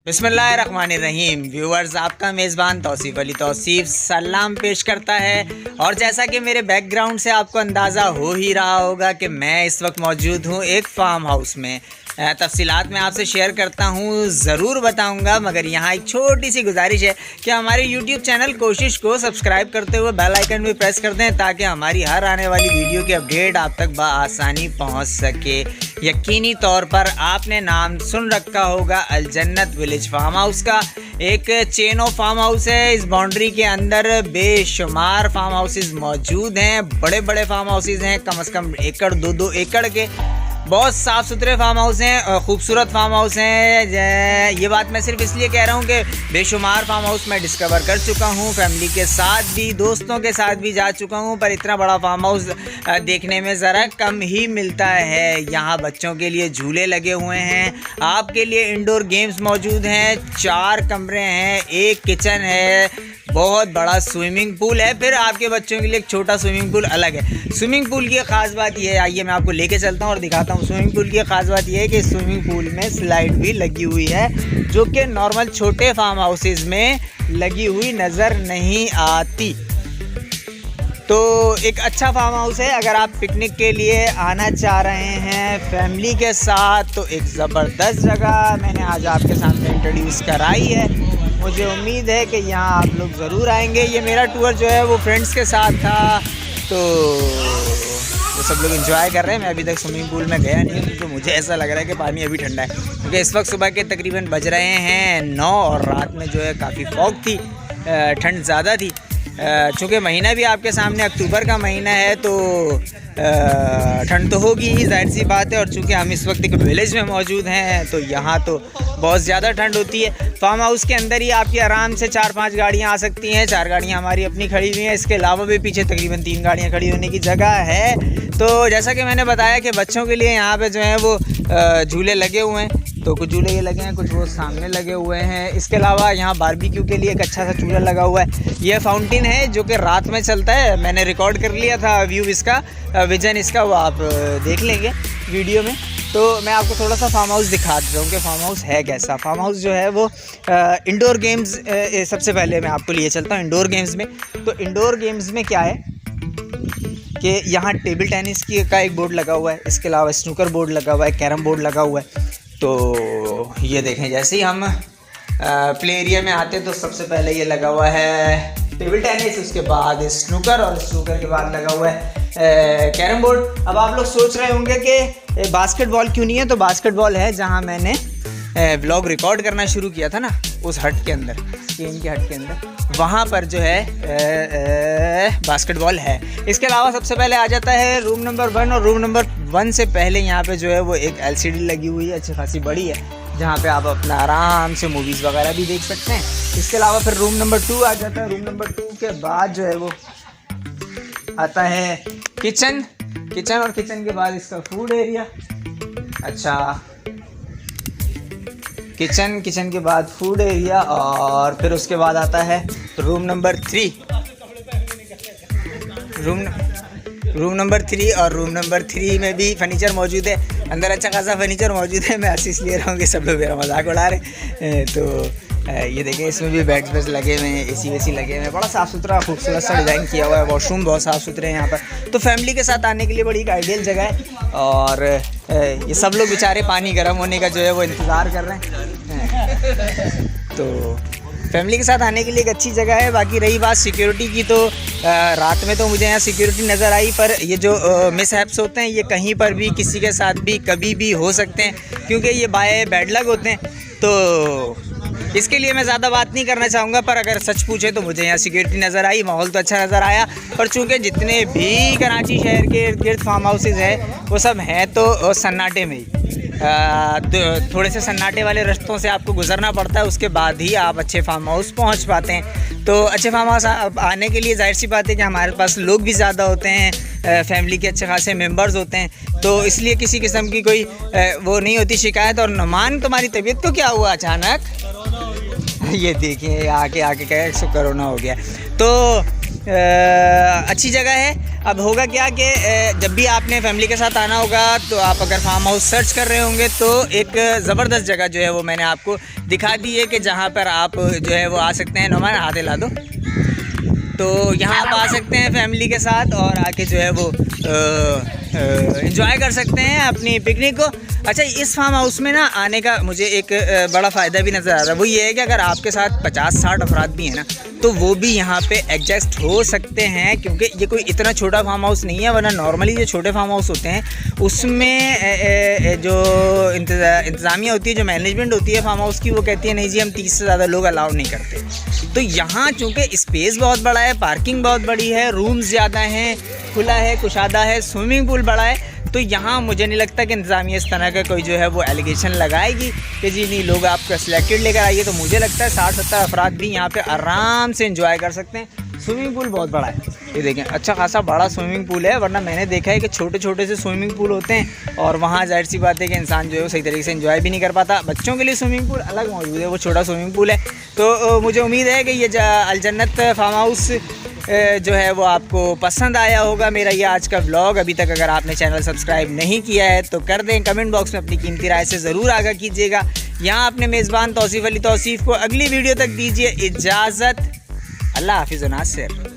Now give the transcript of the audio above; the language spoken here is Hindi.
बिस्मिल्लाहिर्रहमानिर्रहीम। व्यूअर्स, आपका मेज़बान तौसीफ़ अली तौसीफ़ सलाम पेश करता है। और जैसा कि मेरे बैकग्राउंड से आपको अंदाज़ा हो ही रहा होगा कि मैं इस वक्त मौजूद हूँ एक फ़ार्म हाउस में। तफसीलात मैं आपसे शेयर करता हूँ, ज़रूर बताऊँगा, मगर यहाँ एक छोटी सी गुजारिश है कि हमारे यूट्यूब चैनल कोशिश को सब्सक्राइब करते हुए बेल आइकन भी प्रेस कर दें ताकि हमारी हर आने वाली वीडियो की अपडेट आप तक बआसानी पहुँच सके। यकीनी तौर पर आपने नाम सुन रखा होगा अल जन्नत विलेज फार्म हाउस का। एक चेन ऑफ फार्म हाउस है। इस बाउंड्री के अंदर बेशुमार फार्म हाउसेस मौजूद हैं। बड़े बड़े फार्म हाउसेस हैं, कम से कम एकड़ 2-2 एकड़ के। बहुत साफ़ सुथरे फार्म हाउस हैं, खूबसूरत फार्म हाउस हैं। ये बात मैं सिर्फ इसलिए कह रहा हूँ कि बेशुमार फार्म हाउस मैं डिस्कवर कर चुका हूँ, फैमिली के साथ भी, दोस्तों के साथ भी जा चुका हूँ, पर इतना बड़ा फार्म हाउस देखने में ज़रा कम ही मिलता है। यहाँ बच्चों के लिए झूले लगे हुए हैं, आपके लिए इंडोर गेम्स मौजूद हैं, 4 कमरे हैं, एक किचन है, बहुत बड़ा स्विमिंग पूल है, फिर आपके बच्चों के लिए एक छोटा स्विमिंग पूल अलग है। स्विमिंग पूल की ख़ास बात यह है, आइए मैं आपको लेके चलता हूँ और दिखाता हूँ। स्विमिंग पूल की ख़ास बात यह है कि स्विमिंग पूल में स्लाइड भी लगी हुई है, जो कि नॉर्मल छोटे फार्म हाउसेस में लगी हुई नज़र नहीं आती। तो एक अच्छा फार्म हाउस है। अगर आप पिकनिक के लिए आना चाह रहे हैं फैमिली के साथ तो एक ज़बरदस्त जगह मैंने आज आपके सामने इंट्रोड्यूस कराई है। मुझे उम्मीद है कि यहाँ आप लोग ज़रूर आएंगे। ये मेरा टूर जो है वो फ्रेंड्स के साथ था, तो वो सब लोग एंजॉय कर रहे हैं। मैं अभी तक स्विमिंग पूल में गया नहीं, क्योंकि मुझे ऐसा लग रहा है कि पानी अभी ठंडा है, क्योंकि इस वक्त सुबह के तकरीबन बज रहे हैं 9 और रात में जो है काफ़ी फॉग थी, ठंड ज़्यादा थी। चूँकि महीना भी आपके सामने अक्टूबर का महीना है तो ठंड तो होगी ही, जाहिर सी बात है। और चूँकि हम इस वक्त एक विलेज में मौजूद हैं तो यहाँ तो बहुत ज़्यादा ठंड होती है। फार्म हाउस के अंदर ही आपकी आराम से 4-5 गाड़ियाँ आ सकती हैं। 4 गाड़ियाँ हमारी अपनी खड़ी हुई हैं, इसके अलावा भी पीछे तकरीबन 3 गाड़ियाँ खड़ी होने की जगह है। तो जैसा कि मैंने बताया कि बच्चों के लिए यहाँ पे जो है वो झूले लगे हुए हैं, तो कुछ झूले ये लगे हैं, कुछ वो सामने लगे हुए हैं। इसके अलावा यहाँ बारबेक्यू के लिए एक अच्छा सा चूल्हा लगा हुआ है। यह फाउंटेन है जो कि रात में चलता है, मैंने रिकॉर्ड कर लिया था व्यू इसका, विजन इसका, वो आप देख लेंगे वीडियो में। तो मैं आपको थोड़ा सा फार्म हाउस दिखा देता हूँ कि फार्म हाउस है कैसा। फार्म हाउस जो है वो इंडोर गेम्स, सबसे पहले मैं आपको लिए चलता हूँ इंडोर गेम्स में। तो इंडोर गेम्स में क्या है कि यहाँ टेबल टेनिस का एक बोर्ड लगा हुआ है, इसके अलावा स्नूकर बोर्ड लगा हुआ है, कैरम बोर्ड लगा हुआ है। तो ये देखें, जैसे ही हम प्ले एरिया में आते तो सबसे पहले ये लगा हुआ है टेबल टेनिस, उसके बाद स्नूकर, और स्नूकर के बाद लगा हुआ है कैरम बोर्ड। अब आप लोग सोच रहे होंगे कि बास्केटबॉल क्यों नहीं है, तो बास्केटबॉल है जहाँ मैंने व्लॉग रिकॉर्ड करना शुरू किया था ना, उस हट के अंदर, स्क्रीन के हट के अंदर, वहाँ पर जो है बास्केटबॉल है। इसके अलावा सबसे पहले आ जाता है रूम नंबर 1, और रूम नंबर 1 से पहले यहाँ पे जो है वो एक LCD लगी हुई है, अच्छी खासी बड़ी है, जहाँ पे आप अपना आराम से मूवीज़ वगैरह भी देख सकते हैं। इसके अलावा फिर रूम नंबर 2 आ जाता है। रूम नंबर 2 के बाद जो है वो आता है किचन, और किचन के बाद इसका फूड एरिया। अच्छा, किचन के बाद फूड एरिया, और फिर उसके बाद आता है रूम नंबर 3। रूम नंबर 3 और रूम नंबर 3 में भी फर्नीचर मौजूद है, अंदर अच्छा खासा फर्नीचर मौजूद है। मैं हंसी इसलिए रहा हूँ कि सब लोग मेरा मजाक उड़ा रहे हैं। तो ये देखें, इसमें भी बेड्स लगे हुए हैं, AC लगे हुए हैं, बड़ा साफ़ सुथरा खूबसूरत सा डिज़ाइन किया हुआ है। वॉशरूम बहुत साफ़ सुथरे हैं यहाँ पर। तो फैमिली के साथ आने के लिए बड़ी एक आइडियल जगह है। और ये सब लोग बेचारे पानी गर्म होने का जो है वो इंतज़ार कर रहे हैं। तो फैमिली के साथ आने के लिए एक अच्छी जगह है। बाकी रही बात सिक्योरिटी की, तो रात में तो मुझे यहाँ सिक्योरिटी नज़र आई, पर ये जो मिसहैप्स होते हैं ये कहीं पर भी किसी के साथ भी कभी भी हो सकते हैं, क्योंकि ये बाय बैड लक होते हैं। तो इसके लिए मैं ज़्यादा बात नहीं करना चाहूँगा, पर अगर सच पूछे तो मुझे यहाँ सिक्योरिटी नज़र आई, माहौल तो अच्छा नज़र आया। और चूँकि जितने भी कराची शहर के इर्द गिर्द फार्म हाउसेज़ हैं वो सब हैं तो सन्नाटे में ही, थोड़े से सन्नाटे वाले रास्तों से आपको गुजरना पड़ता है, उसके बाद ही आप अच्छे फार्म हाउस पहुँच पाते हैं। तो अच्छे फार्म हाउस आने के लिए जाहिर सी बात है कि हमारे पास लोग भी ज़्यादा होते हैं, फैमिली के अच्छे खासे मेंबर्स होते हैं, तो इसलिए किसी किस्म की कोई वो नहीं होती शिकायत। और नुमान, तुम्हारी तबीयत को क्या हुआ अचानक? ये देखिए आके कह कोरोना हो गया। तो अच्छी जगह है। अब होगा क्या कि जब भी आपने फैमिली के साथ आना होगा तो आप अगर फार्म हाउस सर्च कर रहे होंगे तो एक ज़बरदस्त जगह जो है वो मैंने आपको दिखा दी है कि जहाँ पर आप जो है वो आ सकते हैं। नोमान हाथ हिला दो। तो यहाँ आप आ सकते हैं फैमिली के साथ और आके जो है वो एंजॉय कर सकते हैं अपनी पिकनिक को। अच्छा, इस फार्म हाउस में ना आने का मुझे एक बड़ा फ़ायदा भी नज़र आ रहा है। वो ये है कि अगर आपके साथ 50-60 अफराद भी हैं ना तो वो भी यहाँ पे एडजस्ट हो सकते हैं, क्योंकि ये कोई इतना छोटा फार्म हाउस नहीं है। वरना नॉर्मली जो छोटे फार्म हाउस होते हैं उसमें जो इंतज़ामिया होती है, जो मैनेजमेंट होती है फार्म हाउस की, वो कहती है नहीं जी हम 30 से ज़्यादा लोग अलाउ नहीं करते। तो यहाँ चूँकि स्पेस बहुत बड़ा है, पार्किंग बहुत बड़ी है, रूम्स ज़्यादा हैं, खुला है, कुशादा है, स्विमिंग पूल बड़ा है, तो यहाँ मुझे नहीं लगता कि इंतज़ामिया इस तरह का कोई जो है वो एलिगेशन लगाएगी कि जी नहीं लोग आपका सिलेक्टेड लेकर आइए। तो मुझे लगता है 60-70 अफराद भी यहाँ पे आराम से एंजॉय कर सकते हैं। स्विमिंग पूल बहुत बड़ा है, ये देखें, अच्छा खासा बड़ा स्विमिंग पूल है। वरना मैंने देखा है कि छोटे छोटे से स्विमिंग पूल होते हैं और वहाँ जाहिर सी बात है कि इंसान जो है वो सही तरीके से एंजॉय भी नहीं कर पाता। बच्चों के लिए स्विमिंग पूल अलग मौजूद है, वो छोटा स्विमिंग पूल है। तो मुझे उम्मीद है कि ये अल जन्नत फार्म हाउस जो है वो आपको पसंद आया होगा। मेरा ये आज का व्लॉग, अभी तक अगर आपने चैनल सब्सक्राइब नहीं किया है तो कर दें। कमेंट बॉक्स में अपनी कीमती राय से ज़रूर आगाह कीजिएगा। यहाँ अपने मेज़बान तौसीफ़ अली तौसीफ़ को अगली वीडियो तक दीजिए इजाज़त। अल्लाह हाफ़िज़ व नासिर।